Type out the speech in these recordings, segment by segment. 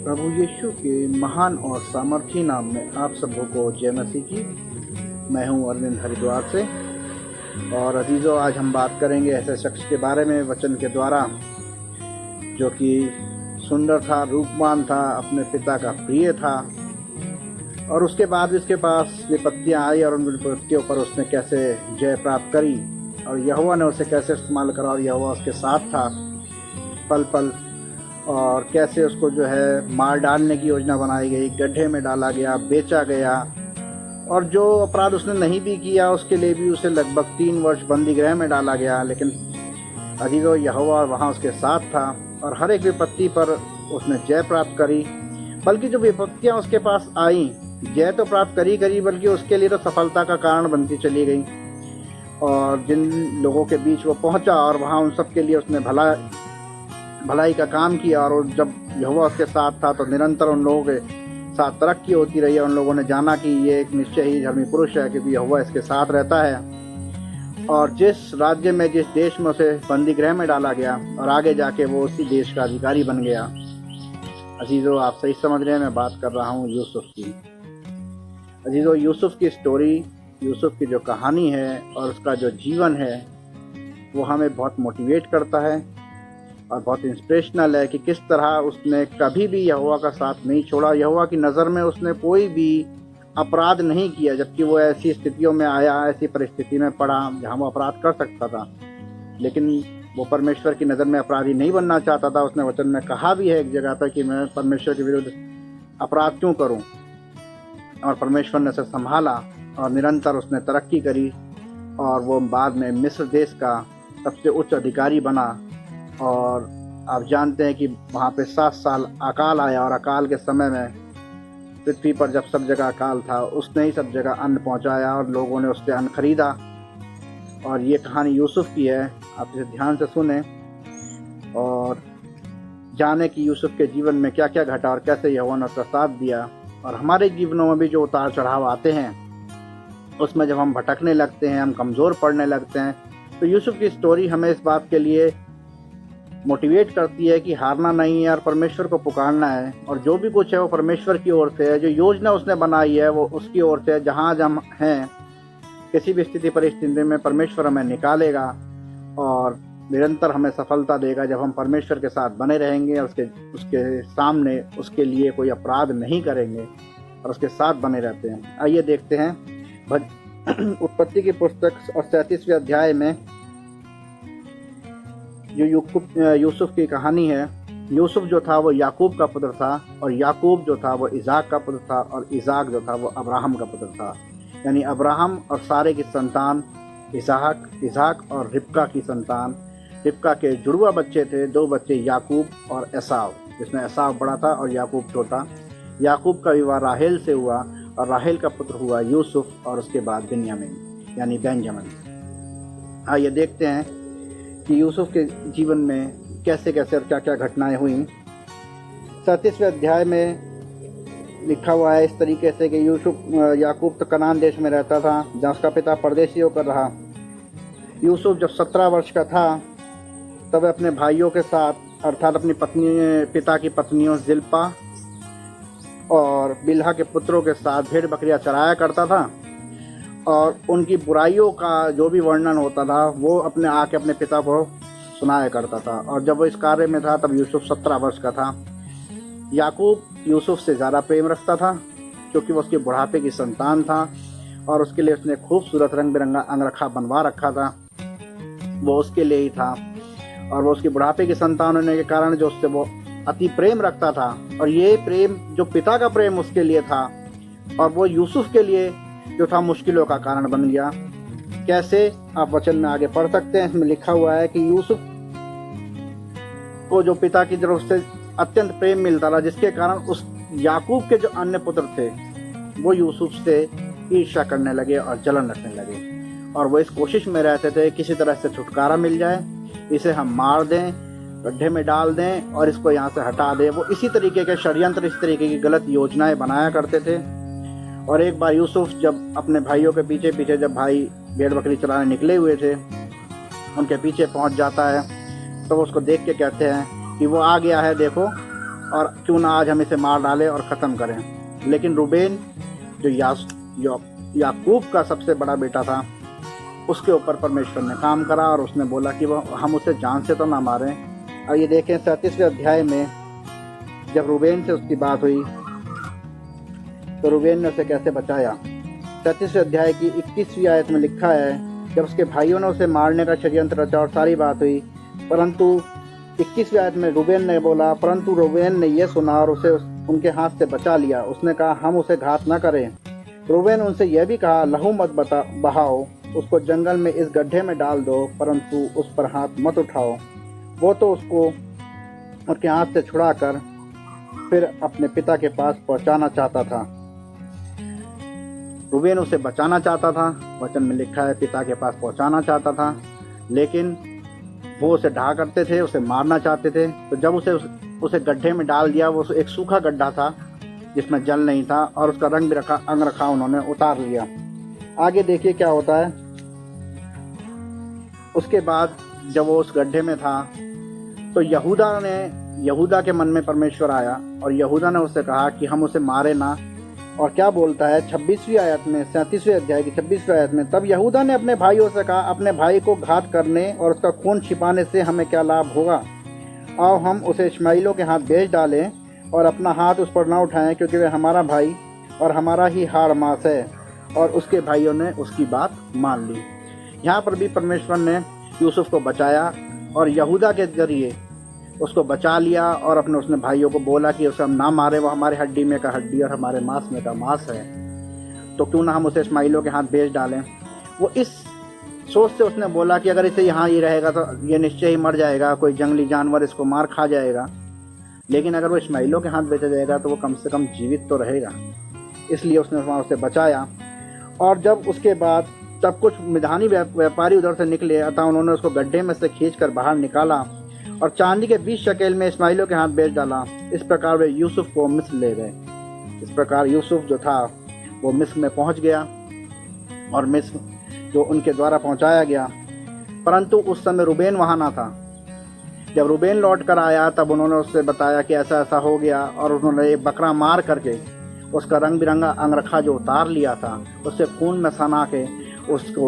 प्रभु यीशु के महान और सामर्थी नाम में आप सबों को जय मसीह की। मैं हूं अरविंद हरिद्वार से। और अजीज़ों, आज हम बात करेंगे ऐसे शख्स के बारे में वचन के द्वारा जो कि सुंदर था, रूपवान था, अपने पिता का प्रिय था, और उसके बाद भी उसके पास विपत्तियाँ आई और उन विपत्तियों पर उसने कैसे जय प्राप्त करी और यहोवा ने उसे कैसे इस्तेमाल करा और यहोवा उसके साथ था पल पल, और कैसे उसको जो है मार डालने की योजना बनाई गई, गड्ढे में डाला गया, बेचा गया, और जो अपराध उसने नहीं भी किया उसके लिए भी उसे लगभग 3 वर्ष बंदी गृह में डाला गया। लेकिन अजीजों, यहोवा वहाँ उसके साथ था और हर एक विपत्ति पर उसने जय प्राप्त करी। बल्कि जो विपत्तियाँ उसके पास आई, जय तो प्राप्त करी बल्कि उसके लिए तो सफलता का कारण बनती चली गई। और जिन लोगों के बीच वो पहुँचा और वहाँ उन सब के लिए उसने भलाई का काम किया, और जब यहोवा उसके साथ था तो निरंतर उन लोगों के साथ तरक्की होती रही। उन लोगों ने जाना कि ये एक निश्चय ही धर्मी पुरुष है क्योंकि यहोवा इसके साथ रहता है। और जिस राज्य में, जिस देश में उसे बंदी गृह में डाला गया और आगे जाके वो उसी देश का अधिकारी बन गया। अजीजों, आप सही समझ रहे हैं, मैं बात कर रहा हूँ यूसुफ की। अजीजों, यूसुफ की स्टोरी, यूसुफ की जो कहानी है और उसका जो जीवन है वो हमें बहुत मोटिवेट करता है और बहुत इंस्पिरेशनल है कि किस तरह उसने कभी भी यहोवा का साथ नहीं छोड़ा। यहोवा की नज़र में उसने कोई भी अपराध नहीं किया, जबकि वो ऐसी स्थितियों में आया, ऐसी परिस्थिति में पड़ा जहाँ वो अपराध कर सकता था, लेकिन वो परमेश्वर की नज़र में अपराधी नहीं बनना चाहता था। उसने वचन में कहा भी है एक जगह पर कि मैं परमेश्वर के विरुद्ध अपराध क्यों करूं, और परमेश्वर ने उसे संभाला और निरंतर उसने तरक्की करी और वो बाद में मिस्र देश का सबसे उच्च अधिकारी बना। और आप जानते हैं कि वहाँ पे 7 साल अकाल आया, और अकाल के समय में पृथ्वी पर जब सब जगह अकाल था, उसने ही सब जगह अन्न पहुँचाया और लोगों ने उससे अन्न खरीदा। और ये कहानी यूसुफ की है, आप इसे ध्यान से सुने और जाने कि यूसुफ के जीवन में क्या क्या घटा और कैसे यहोवा ने उसका साथ दिया। और हमारे जीवनों में भी जो उतार चढ़ाव आते हैं, उसमें जब हम भटकने लगते हैं, हम कमज़ोर पड़ने लगते हैं, तो यूसुफ की स्टोरी हमें इस बात के लिए मोटिवेट करती है कि हारना नहीं है और परमेश्वर को पुकारना है। और जो भी कुछ है वो परमेश्वर की ओर से है, जो योजना उसने बनाई है वो उसकी ओर से है। जहाँ हम हैं, किसी भी स्थिति परिस्थिति में परमेश्वर हमें निकालेगा और निरंतर हमें सफलता देगा जब हम परमेश्वर के साथ बने रहेंगे और उसके सामने उसके लिए कोई अपराध नहीं करेंगे और उसके साथ बने रहते हैं। आइए देखते हैं उत्पत्ति की पुस्तक और 37वें अध्याय में जो यूसुफ की कहानी है। यूसुफ जो था वो याकूब का पुत्र था, और याकूब जो था वो इज़ाक का पुत्र था, और इज़ाक जो था वो अब्राहम का पुत्र था। यानी अब्राहम और सारे की संतान इज़ाक और रिबका की संतान। रिबका के जुड़वा बच्चे थे, 2 बच्चे, याकूब और एसाव, जिसमें एसाव बड़ा था और याकूब छोटा। याकूब का विवाह राहेल से हुआ और राहेल का पुत्र हुआ यूसुफ, और उसके बाद बिन्यामीन यानी बेंजामिन। आइए देखते हैं कि यूसुफ के जीवन में कैसे कैसे और क्या क्या घटनाएं हुई। 37वें अध्याय में लिखा हुआ है इस तरीके से कि याकूब तो कनान देश में रहता था जहाँ उसका पिता परदेशी होकर रहा। यूसुफ जब 17 वर्ष का था तब अपने भाइयों के साथ, अर्थात अपनी पिता की पत्नियों जिल्पा और बिल्हा के पुत्रों के साथ भेड़ बकरियां चराया करता था, और उनकी बुराइयों का जो भी वर्णन होता था वो अपने पिता को सुनाया करता था। और जब वो इस कार्य में था तब यूसुफ 17 वर्ष का था। याकूब यूसुफ से ज़्यादा प्रेम रखता था क्योंकि वो उसके बुढ़ापे की संतान था, और उसके लिए उसने खूबसूरत रंग बिरंगा अंगरखा बनवा रखा था, वो उसके लिए ही था। और वो उसके बुढ़ापे की संतान होने के कारण जो उससे वो अति प्रेम रखता था, और ये प्रेम जो पिता का प्रेम उसके लिए था और वो यूसुफ के लिए जो था मुश्किलों का कारण बन गया। कैसे, आप वचन में आगे पढ़ सकते हैं। इसमें लिखा हुआ है कि यूसुफ को जो पिता की तरफ से अत्यंत प्रेम मिलता था, जिसके कारण उस याकूब के जो अन्य पुत्र थे वो यूसुफ से ईर्ष्या करने लगे और जलन रखने लगे, और वो इस कोशिश में रहते थे किसी तरह से छुटकारा मिल जाए, इसे हम मार दें, गड्ढे में डाल दें और इसको यहाँ से हटा दें। वो इसी तरीके के षड्यंत्र, इस तरीके की गलत योजनाएं बनाया करते थे। और एक बार यूसुफ जब अपने भाइयों के पीछे जब भाई भेड़ बकरी चराने निकले हुए थे, उनके पीछे पहुंच जाता है, तो उसको देख के कहते हैं कि वो आ गया है देखो, और क्यों ना आज हम इसे मार डालें और ख़त्म करें। लेकिन रूबेन जो याकूब का सबसे बड़ा बेटा था, उसके ऊपर परमेश्वर ने काम करा और उसने बोला कि वह हम उसे जान से तो ना मारें। और ये देखें 37वें अध्याय में जब रूबेन से उसकी बात हुई तो रूबेन ने उसे कैसे बचाया। 37वें अध्याय की 21वीं आयत में लिखा है, जब उसके भाइयों ने उसे मारने का षड्यंत्र रचा और सारी बात हुई, परंतु 21वीं आयत में रूबेन ने बोला, परंतु रूबेन ने यह सुना और उसे उनके हाथ से बचा लिया। उसने कहा, हम उसे घात न करें। रूबेन उनसे यह भी कहा, लहू मत बहाओ, उसको जंगल में इस गड्ढे में डाल दो, परंतु उस पर हाथ मत उठाओ। वो तो उसको उनके हाथ से छुड़ाकर फिर अपने पिता के पास पहुंचाना चाहता था। रूबेन उसे बचाना चाहता था, वचन में लिखा है पिता के पास पहुंचाना चाहता था, लेकिन वो उसे ढा करते थे, उसे मारना चाहते थे। तो जब उसे गड्ढे में डाल दिया, वो एक सूखा गड्ढा था जिसमें जल नहीं था, और उसका रंग बिरंगा अंगरखा उन्होंने उतार लिया। आगे देखिए क्या होता है। उसके बाद जब वो उस गड्ढे में था तो यहूदा के मन में परमेश्वर आया और यहूदा ने उससे कहा कि हम उसे मारे ना। और क्या बोलता है 26वीं आयत में, 37वें अध्याय की 26वीं आयत में, तब यहूदा ने अपने भाइयों से कहा, अपने भाई को घात करने और उसका खून छिपाने से हमें क्या लाभ होगा। आओ हम उसे इश्माइलियों के हाथ बेच डालें और अपना हाथ उस पर ना उठाएं, क्योंकि वह हमारा भाई और हमारा ही हाड़ मांस है। और उसके भाइयों ने उसकी बात मान ली। यहाँ पर भी परमेश्वर ने यूसुफ को बचाया और यहूदा के जरिए उसको बचा लिया, और उसने भाइयों को बोला कि उसे हम ना मारे, वो हमारे हड्डी में का हड्डी और हमारे मांस में का मांस है, तो क्यों ना हम उसे इश्माइलियों के हाथ बेच डालें। वो इस सोच से उसने बोला कि अगर इसे यहाँ ही रहेगा तो ये निश्चय ही मर जाएगा, कोई जंगली जानवर इसको मार खा जाएगा, लेकिन अगर वो इश्माइलियों के हाथ बेचा जाएगा तो वो कम से कम जीवित तो रहेगा। इसलिए उसने वहाँ उसे बचाया। और जब उसके बाद तब कुछ मिधानी व्यापारी उधर से निकले, अतः उन्होंने उसको गड्ढे में से खींचकर बाहर निकाला और चांदी के 20 शकेल में इश्माइलियों के हाथ बेच डाला। इस प्रकार वे यूसुफ को मिस्र ले गए। इस प्रकार यूसुफ जो था वो मिस्र में पहुंच गया और मिस्र जो उनके द्वारा पहुंचाया गया। परंतु उस समय रूबेन वहां ना था। जब रूबेन लौट कर आया तब उन्होंने उससे बताया कि ऐसा ऐसा हो गया, और उन्होंने एक बकरा मार करके उसका रंग बिरंगा अंगरखा जो उतार लिया था उससे खून में सना के उसको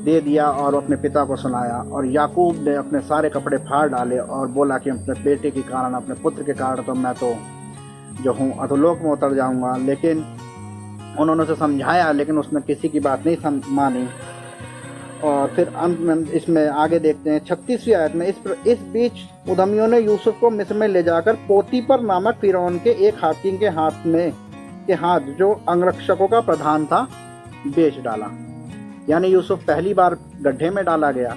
दे दिया और अपने पिता को सुनाया। और याकूब ने अपने सारे कपड़े फाड़ डाले और बोला कि अपने बेटे के कारण, अपने पुत्र के कारण तो मैं तो जो हूँ अधोलोक में उतर जाऊंगा। लेकिन उन्होंने उसे समझाया, लेकिन उसने किसी की बात नहीं मानी। और फिर अंत में इसमें आगे देखते हैं 36वीं आयत में, इस बीच उद्यमियों ने यूसुफ को मिस्र में ले जाकर पोतीपर नामक फिरौन के एक हाकिम के हाथ जो अंगरक्षकों का प्रधान था बेच डाला। यानी यूसुफ पहली बार गड्ढे में डाला गया,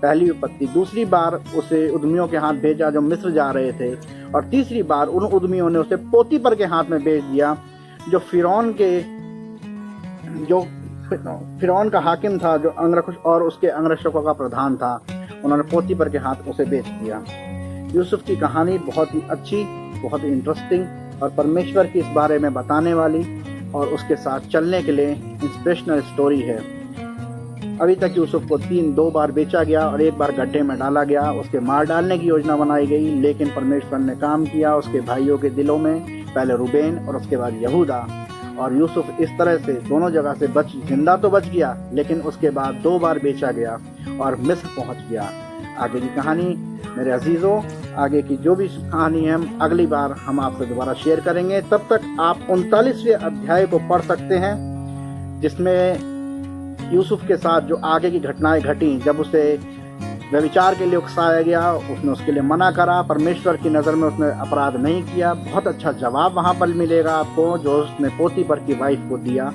पहली विपत्ति। दूसरी बार उसे उद्यमियों के हाथ भेजा जो मिस्र जा रहे थे, और तीसरी बार उन उद्यमियों ने उसे पोतीपर के हाथ में बेच दिया जो फिरौन का हाकिम था, जो अंगरक्षक और उसके अंगरक्षकों का प्रधान था। उन्होंने पोतीपर के हाथ उसे बेच दिया। यूसुफ की कहानी बहुत ही अच्छी, बहुत ही इंटरेस्टिंग और परमेश्वर की इस बारे में बताने वाली और उसके साथ चलने के लिए इंस्पिरेशनल स्टोरी है। अभी तक यूसुफ को 2 बार बेचा गया और 1 बार गड्ढे में डाला गया। उसके मार डालने की योजना बनाई गई, लेकिन परमेश्वर ने काम किया उसके भाइयों के दिलों में, पहले रूबेन और उसके बाद यहूदा। और यूसुफ इस तरह से दोनों जगह से जिंदा तो बच गया, लेकिन उसके बाद 2 बार बेचा गया और मिस्र पहुंच गया। आगे की कहानी मेरे अजीजों, आगे की जो भी कहानी है हम अगली बार हम आपसे दोबारा शेयर करेंगे। तब तक आप 39वें अध्याय को पढ़ सकते हैं, जिसमें यूसुफ के साथ जो आगे की घटनाएं घटी। जब उसे व्यभिचार के लिए उकसाया गया, उसने उसके लिए मना करा, परमेश्वर की नज़र में उसने अपराध नहीं किया। बहुत अच्छा जवाब वहाँ पर मिलेगा आपको जो उसने पोतीपर की वाइफ को दिया।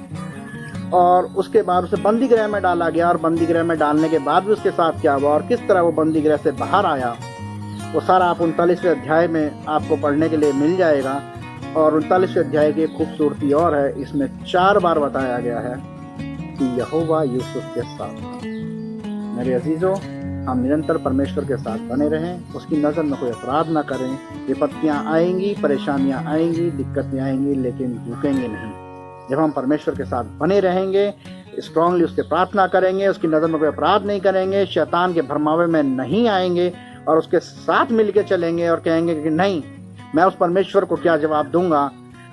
और उसके बाद उसे बंदी गृह में डाला गया, और बंदी गृह में डालने के बाद भी उसके साथ क्या हुआ और किस तरह वो बंदी गृह से बाहर आया, वो सारा आप 39वें अध्याय में आपको पढ़ने के लिए मिल जाएगा। और 39वें अध्याय की एक खूबसूरती और है, इसमें 4 बार बताया गया है कि यहोवा यूसुफ के साथ था। मेरे अजीजों, हम निरंतर परमेश्वर के साथ बने रहें, उसकी नज़र में कोई अपराध ना करें। विपत्तियाँ आएंगी, परेशानियाँ आएंगी, दिक्कतें आएंगी, लेकिन झुकेंगे नहीं। जब हम परमेश्वर के साथ बने रहेंगे, स्ट्रांगली उससे प्रार्थना करेंगे, उसकी नज़र में कोई अपराध नहीं करेंगे, शैतान के भरमावे में नहीं आएंगे और उसके साथ मिलकर चलेंगे और कहेंगे कि नहीं, मैं उस परमेश्वर को क्या जवाब दूंगा।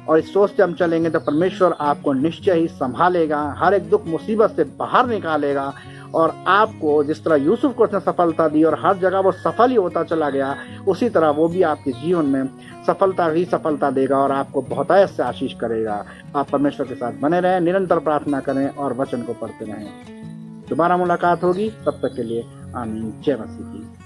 और इस सोच से हम चलेंगे तो परमेश्वर आपको निश्चय ही संभालेगा, हर एक दुख मुसीबत से बाहर निकालेगा। और आपको जिस तरह यूसुफ को उसने सफलता दी और हर जगह वो सफल ही होता चला गया, उसी तरह वो भी आपके जीवन में सफलता ही सफलता देगा और आपको बहुतायत से आशीष करेगा। आप परमेश्वर के साथ बने रहें, निरंतर प्रार्थना करें और वचन को पढ़ते रहें। दोबारा मुलाकात होगी, तब तक के लिए आमीन। जय मसीह की।